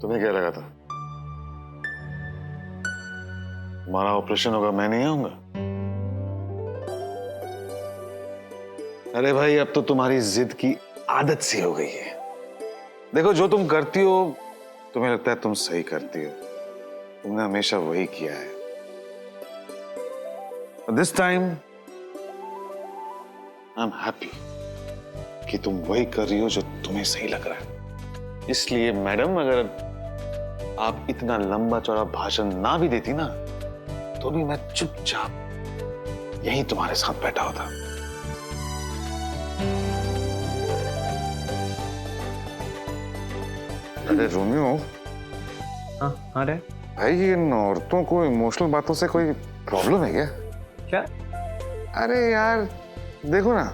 तुम्हें क्या लगा था तुम्हारा ऑपरेशन होगा मैं नहीं आऊंगा? अरे भाई अब तो तुम्हारी जिद की आदत सी हो गई है। देखो जो तुम करती हो तुम्हें लगता है तुम सही करती हो, तुमने हमेशा वही किया है। This time I am happy कि तुम वही कर रही हो जो तुम्हें सही लग रहा है। इसलिए मैडम अगर आप इतना लंबा चौड़ा भाषण ना भी देती ना तो भी मैं चुपचाप यहीं तुम्हारे साथ बैठा होता। अरे रोमियो। हाँ हाँ रे। भाई इन औरतों को इमोशनल बातों से कोई प्रॉब्लम है क्या? क्या? अरे यार देखो ना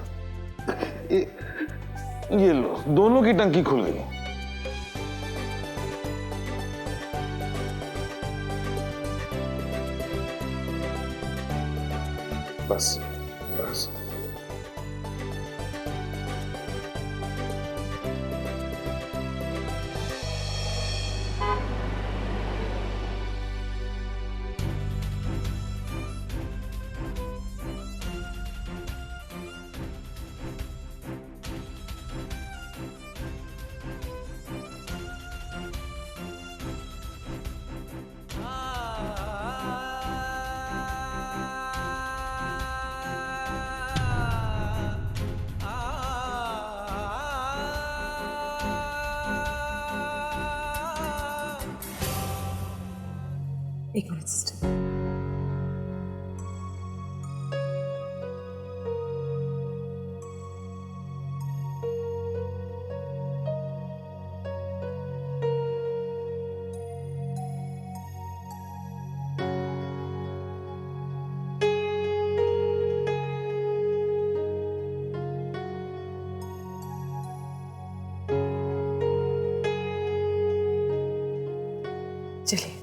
ये लो दोनों की टंकी खुल गई। बस बस एक मिनट सिस्टर। चलिए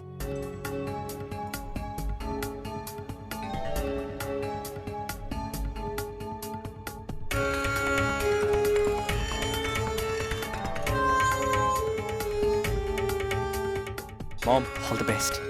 Mom, all the best.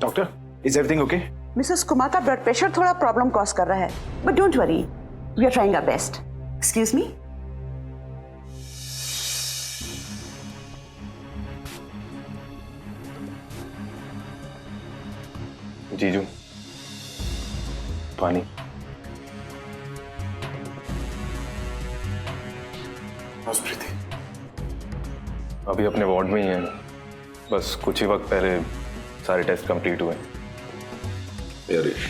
Doctor, is everything okay? Mrs Kumar का ब्लड प्रेशर थोड़ा प्रॉब्लम कॉज कर रहा है, but don't worry, we are trying our best. Excuse me. जीजू, पानी। प्रीति अभी अपने वार्ड में ही है, बस कुछ ही वक्त पहले सारे टेस्ट कंप्लीट हुए। हरीश,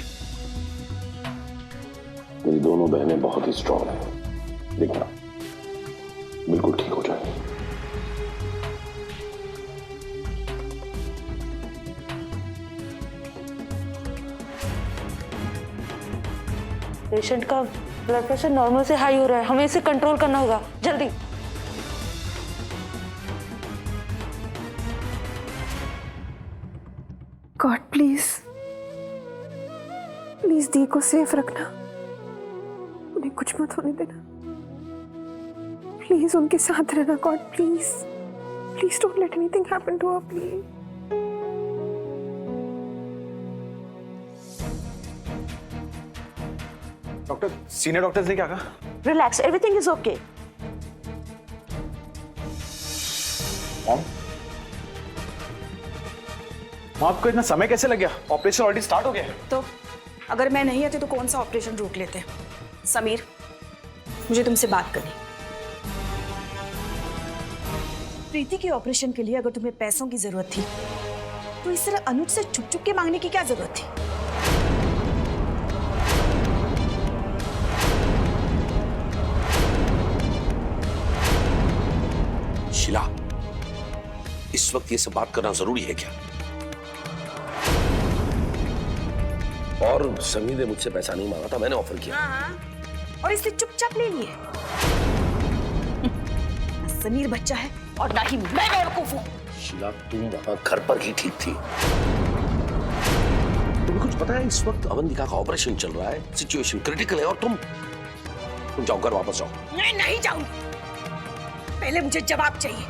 मेरी दोनों बहनें बहुत ही स्ट्रांग हैं, देखना बिल्कुल ठीक हो जाएंगी। पेशेंट का ब्लड प्रेशर नॉर्मल से हाई हो रहा है, हमें इसे कंट्रोल करना होगा जल्दी। दी को सेफ रखना, उन्हें कुछ मत होने देना। प्लीज उनके साथ रहना god, please please don't let anything happen to her please. Doctor, senior doctors ने क्या कहा? Relax, everything is okay. आपको इतना समय कैसे लग गया? ऑपरेशन ऑलरेडी स्टार्ट हो गया है। तो अगर मैं नहीं आती तो कौन सा ऑपरेशन रोक लेते? समीर, मुझे तुमसे बात करनी। प्रीति के ऑपरेशन के लिए अगर तुम्हें पैसों की जरूरत थी तो इस तरह अनुज से छुप छुप के मांगने की क्या जरूरत थी? शिला, इस वक्त ये सब बात करना जरूरी है क्या? और समीर ने मुझसे पैसा नहीं मांगा था, मैंने ऑफर किया। हाँ, और इससे चुपचाप ले लिए। समीर बच्चा है और ना ही मैं बेवकूफ हूं। शिला, तुम वहां घर पर ही ठीक थी। तुम्हें कुछ पता है इस वक्त अवंतिका का ऑपरेशन चल रहा है, सिचुएशन क्रिटिकल है, और तुम जाओ, घर वापस जाओ। मैं नहीं जाऊंगी, पहले मुझे जवाब चाहिए।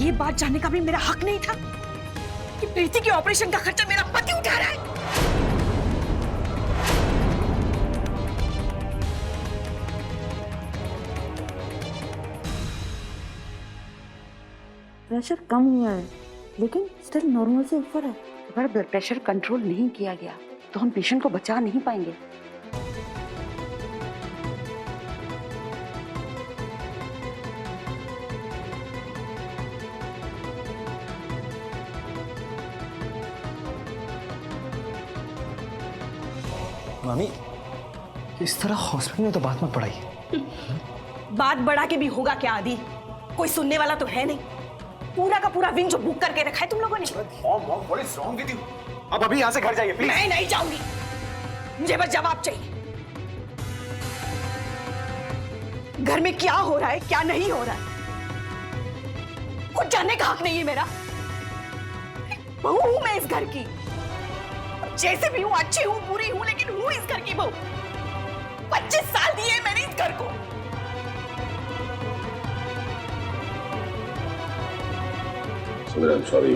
ये बात जानने का भी मेरा हक नहीं था कि प्रीति के ऑपरेशन का खर्चा मेरा पति उठा रहा है। प्रेशर कम हुआ है लेकिन स्टिल नॉर्मल से ऊपर है। अगर ब्लड प्रेशर कंट्रोल नहीं किया गया तो हम पेशेंट को बचा नहीं पाएंगे। मामी, इस तरह हॉस्पिटल में तो बात मत बढ़ाई। बात बढ़ा के भी होगा क्या आदि? कोई सुनने वाला तो है नहीं। पूरा का पूरा विंग जो बुक करके रखा है तुम लोगों ने। What is wrong with you? अब अभी यहाँ से घर जाइए प्लीज। मैं नहीं जाऊंगी, मुझे बस जवाब चाहिए। घर में क्या हो रहा है, क्या नहीं हो रहा है, कुछ जानने का हक नहीं है मेरा। बहू हूं मैं इस घर की, जैसे भी हूं, अच्छी हूं, बुरी हूं, लेकिन हूं इस घर की बहू। 25 साल दिए मैंने इस घर को। समीर, सॉरी,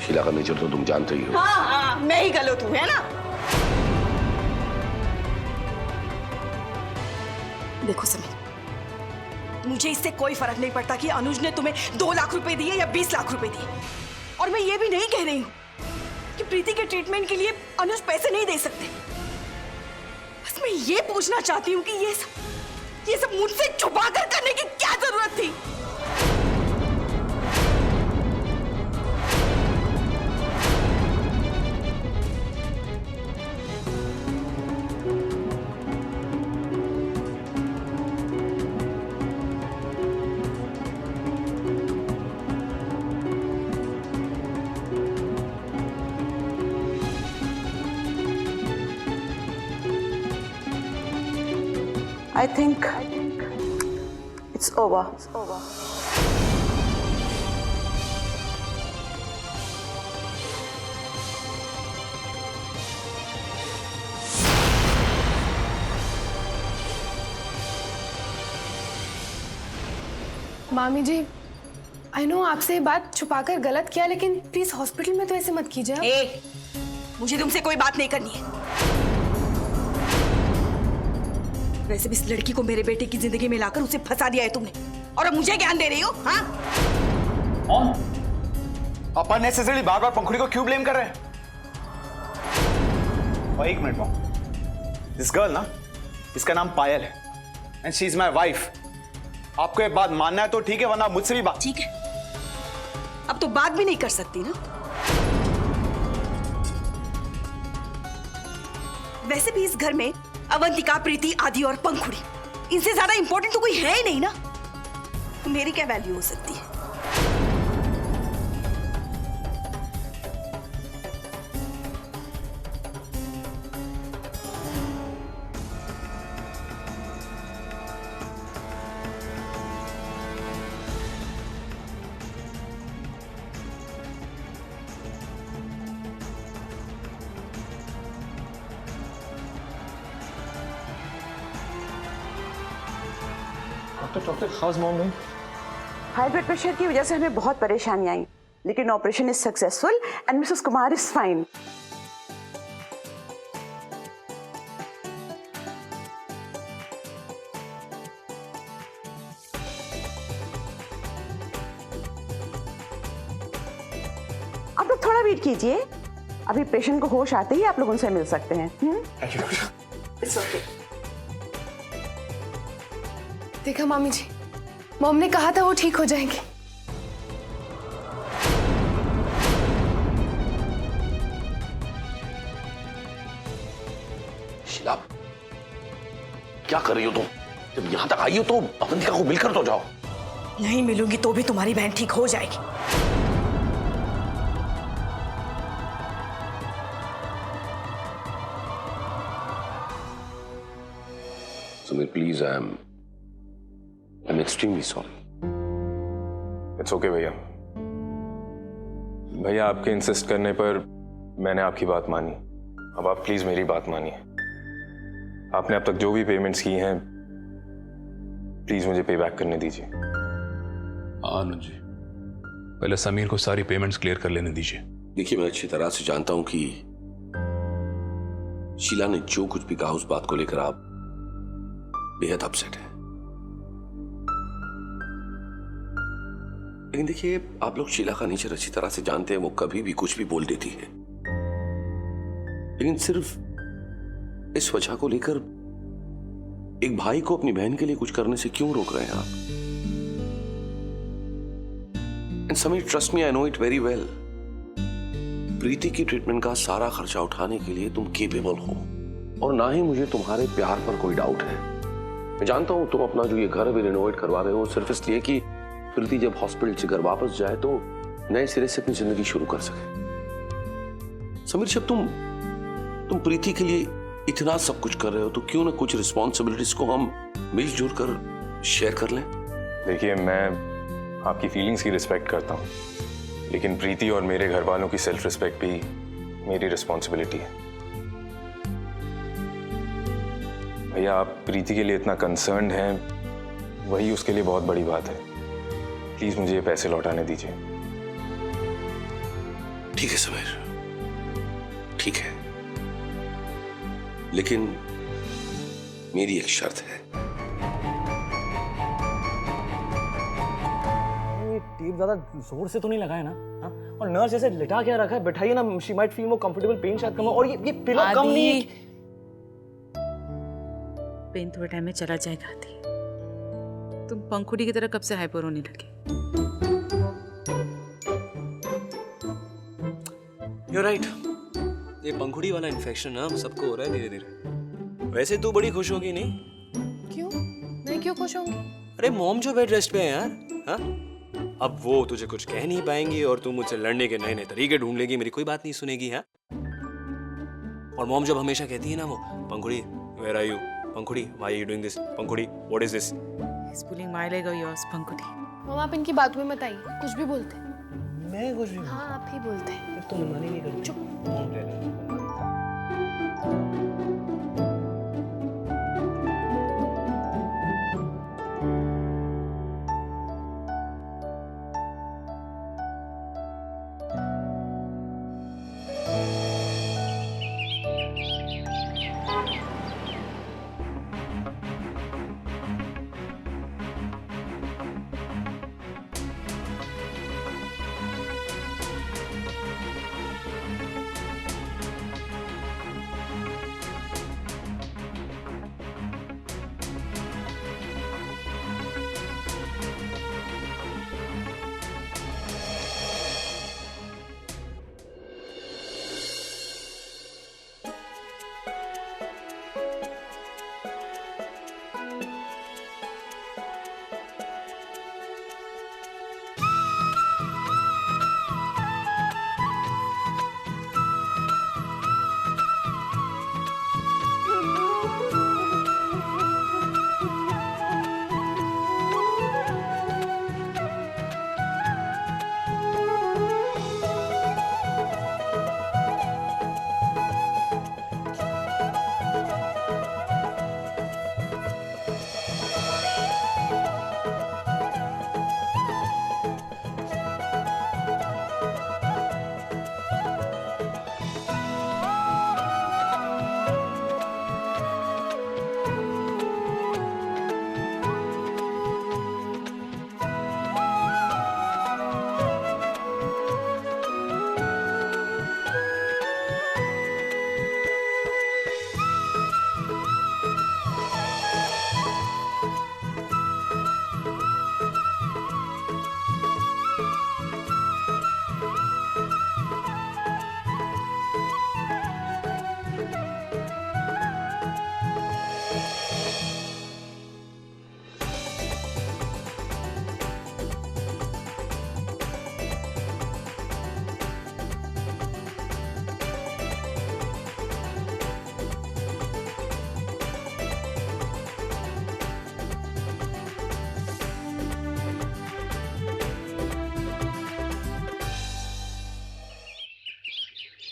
शीला का नेचर तो तुम जानते ही हो। हाँ, मैं ही गलत हूं, है ना? देखो समीर, मुझे इससे कोई फर्क नहीं पड़ता कि अनुज ने तुम्हें 2 लाख रुपए दिए या 20 लाख रुपए दिए। और मैं ये भी नहीं कह रही हूं कि प्रीति के ट्रीटमेंट के लिए अनुज पैसे नहीं दे सकते। बस मैं ये पूछना चाहती हूँ कि ये सब मुझसे छुपा कर करने की क्या जरूरत थी? I think it's over. It's over. मामी जी, आई नो आपसे ये बात छुपाकर गलत किया, लेकिन प्लीज हॉस्पिटल में तो ऐसे मत कीजिए। ए, मुझे तुमसे कोई बात नहीं करनी है। वैसे भी इस लड़की को मेरे बेटे की जिंदगी में लाकर उसे फंसा दिया है तुमने, और अब मुझे ज्ञान दे रही हो? हाँ? आप अननेसेसरी बार-बार पंखुड़ी को क्यों ब्लेम कर रहे हैं? और एक मिनट मॉम, दिस गर्ल ना, इसका नाम पायल है and she is my wife. आपको ये बात मानना है तो ठीक है, वरना मुझसे भी बात। ठीक है, अब तो बात भी नहीं कर सकती ना। वैसे भी इस घर में अवंतिका, प्रीति, आदि और पंखुड़ी, इनसे ज्यादा इंपॉर्टेंट तो कोई है ही नहीं ना। तो मेरी क्या वैल्यू हो सकती है? डॉक्टर हाउस मॉम में? हाई ब्लड प्रेशर की वजह से हमें बहुत परेशानी आई, लेकिन operation is successful and Mrs Kumar is fine. आप लोग थोड़ा वेट कीजिए, अभी पेशेंट को होश आते ही आप लोग उनसे मिल सकते हैं। It's okay. देखा मामी जी, मॉम ने कहा था वो ठीक हो जाएंगे। शीला, क्या कर रही हो तुम? जब यहां तक आई हो तो अवंतिका को मिलकर तो जाओ। नहीं मिलूंगी तो भी तुम्हारी बहन ठीक हो जाएगी। Sumeer please, I am extremely sorry. It's okay भैया। भैया आपके इंसिस्ट करने पर मैंने आपकी बात मानी, अब आप प्लीज मेरी बात मानिए। आपने अब तक जो भी पेमेंट्स की हैं प्लीज मुझे पे बैक करने दीजिए। आनंद जी, पहले समीर को सारी पेमेंट्स क्लियर कर लेने दीजिए। देखिए, मैं अच्छी तरह से जानता हूं कि शीला ने जो कुछ भी कहा उस बात को लेकर आप बेहद अपसेट है। लेकिन देखिए, आप लोग शीला का नेचर अच्छी तरह से जानते हैं, वो कभी भी कुछ भी बोल देती है। लेकिन सिर्फ इस वजह को लेकर एक भाई को अपनी बहन के लिए कुछ करने से क्यों रोक रहे हैं आप? And Sameer, trust me, I know it very well. Preeti की ट्रीटमेंट का सारा खर्चा उठाने के लिए तुम केपेबल हो, और ना ही मुझे तुम्हारे प्यार पर कोई डाउट है। मैं जानता हूं तुम अपना जो ये घर भी रिनोवेट करवा रहे हो सिर्फ इसलिए कि प्रीति जब हॉस्पिटल से घर वापस जाए तो नए सिरे से अपनी जिंदगी शुरू कर सके। समीर, जब तुम प्रीति के लिए इतना सब कुछ कर रहे हो तो क्यों ना कुछ रिस्पॉन्सिबिलिटीज को हम मिलजुल कर शेयर कर लें? देखिए, मैं आपकी फीलिंग्स की रिस्पेक्ट करता हूँ, लेकिन प्रीति और मेरे घर वालों की सेल्फ रिस्पेक्ट भी मेरी रिस्पॉन्सिबिलिटी है। भैया, आप प्रीति के लिए इतना कंसर्न्ड हैं, वही उसके लिए बहुत बड़ी बात है। प्लीज मुझे ये पैसे लौटाने दीजिए। ठीक है समीर, ठीक है, लेकिन मेरी एक शर्त है। ये टेप ज्यादा जोर से तो नहीं लगाया ना? हाँ? और नर्स जैसे लिटा क्या रखा है, बैठाइए ना, she might feel more comfortable, pain शायद कम हो। और ये पिलो कम नहीं, पेन थोड़े टाइम में चला जाएगा। आदि, तुम पंखुड़ी की तरह कब से हाइपर होने लगे? You're right. ये पंखुड़ी वाला इन्फेक्शन ना सबको हो रहा है धीरे धीरे। वैसे तू बड़ी खुश होगी नहीं? क्यों? मैं क्यों खुश होंगी? अरे मॉम जो बेड रेस्ट पे है यार, हाँ? अब वो तुझे कुछ कह नहीं पाएंगी और तू मुझसे लड़ने के नए नए तरीके ढूंढ लेगी, मेरी कोई बात नहीं सुनेगी, हाँ? और मॉम जब हमेशा कहती है ना वो, पंखुड़ी where are you? Pankhuri why are you doing this? Pankhuri what is this? He's pulling my leg or yours, पंखुड़ी। मम्मा, आप इनकी बातों में मत आइए, कुछ भी बोलते हैं। मैं कुछ भी, हाँ, आप ही बोलते हैं। तो मनमानी नहीं करूँ। चुप।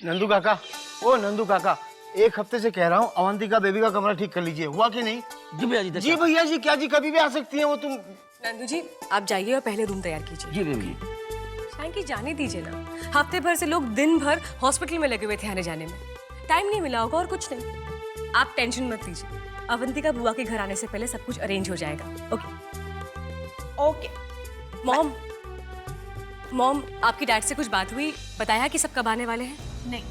नंदू काका, ओ नंदू काका, एक हफ्ते से कह रहा हूँ अवंतिका बेबी का कमरा ठीक कर लीजिए, हुआ कि नहीं? जी भैया जी। जी भैया जी, क्या जी, कभी भी आ सकती है वो। तुम नंदू जी आप जाइए और पहले रूम तैयार कीजिए। जी बेबी। शांकी जाने दीजिए ना, हफ्ते भर से लोग दिन भर हॉस्पिटल में लगे हुए थे आने जाने में, टाइम नहीं मिला होगा और कुछ नहीं। आप टेंशन मत लीजिए, अवंतिका बुआ के घर आने से पहले सब कुछ अरेंज हो जाएगा। Okay okay. मॉम आपकी डैड से कुछ बात हुई, बताया कि सब कब आने वाले हैं? नहीं,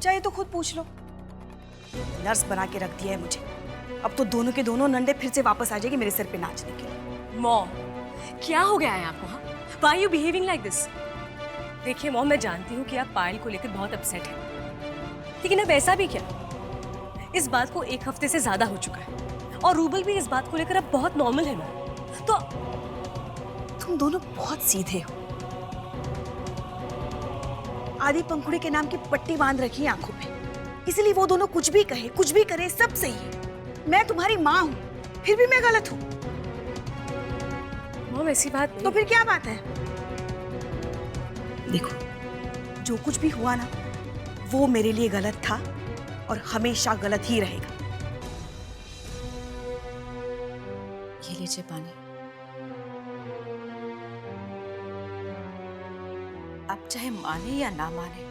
चाहे तो खुद पूछ लो। नर्स बना के रख दिया है मुझे, अब तो दोनों के दोनों नंदे फिर से वापस आ जाएगी मेरे सिर पे नाचने के लिए। मॉम क्या हो गया है आपको? Why are you behaving like this? देखिए मॉम, मैं जानती हूँ कि आप पायल को लेकर बहुत अपसेट हैं, लेकिन अब ऐसा भी क्या, इस बात को एक हफ्ते से ज्यादा हो चुका है और रूबल भी इस बात को लेकर अब बहुत नॉर्मल है ना। तो तुम दोनों बहुत सीधे हो। आदि पंखुड़ी के नाम की पट्टी बांध रखी है आंखों पे, इसलिए वो दोनों कुछ भी कहे कुछ भी करे सब सही है। मैं तुम्हारी माँ हूँ, फिर भी मैं गलत हूँ। मॉम ऐसी बात नहीं। तो फिर क्या बात है? देखो, जो कुछ भी हुआ ना, वो मेरे लिए गलत था और हमेशा गलत ही रहेगा। ये लीजिए पानी। आप चाहे माने या ना माने,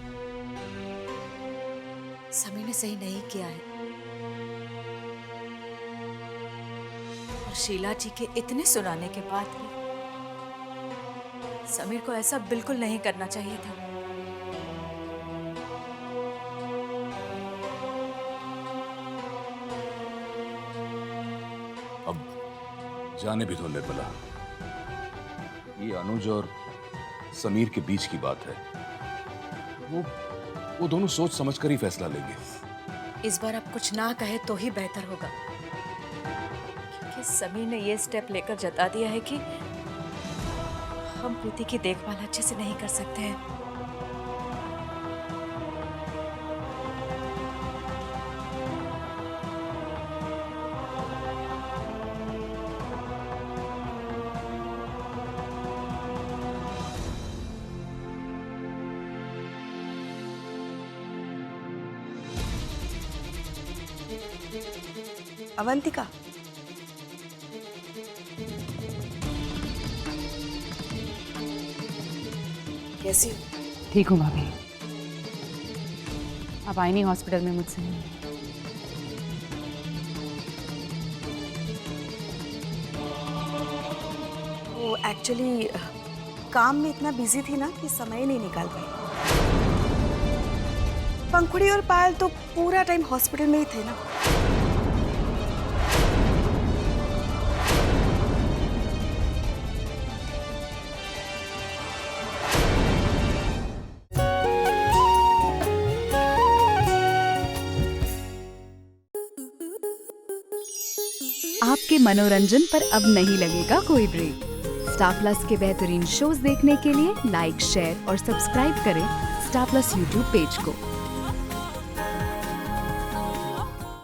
समीर ने सही नहीं किया है और शीला जी के इतने सुनाने के बाद भी समीर को ऐसा बिल्कुल नहीं करना चाहिए था। अब जाने भी तो निर्मला, ये अनुज और समीर के बीच की बात है। वो दोनों सोच समझकर ही फैसला लेंगे। इस बार आप कुछ ना कहे तो ही बेहतर होगा, क्योंकि समीर ने ये स्टेप लेकर जता दिया है कि हम प्रीति की देखभाल अच्छे से नहीं कर सकते हैं। अवंतिका, कैसी हो? ठीक हूँ भाभी, आप आई नहीं हॉस्पिटल में मुझसे? वो एक्चुअली काम में इतना बिजी थी ना कि समय नहीं निकाल पाई। पंखुड़ी और पायल तो पूरा टाइम हॉस्पिटल में ही थे ना। आपके मनोरंजन पर अब नहीं लगेगा कोई ब्रेक। स्टार प्लस के बेहतरीन शोज देखने के लिए लाइक, शेयर और सब्सक्राइब करें स्टार प्लस यूट्यूब पेज को।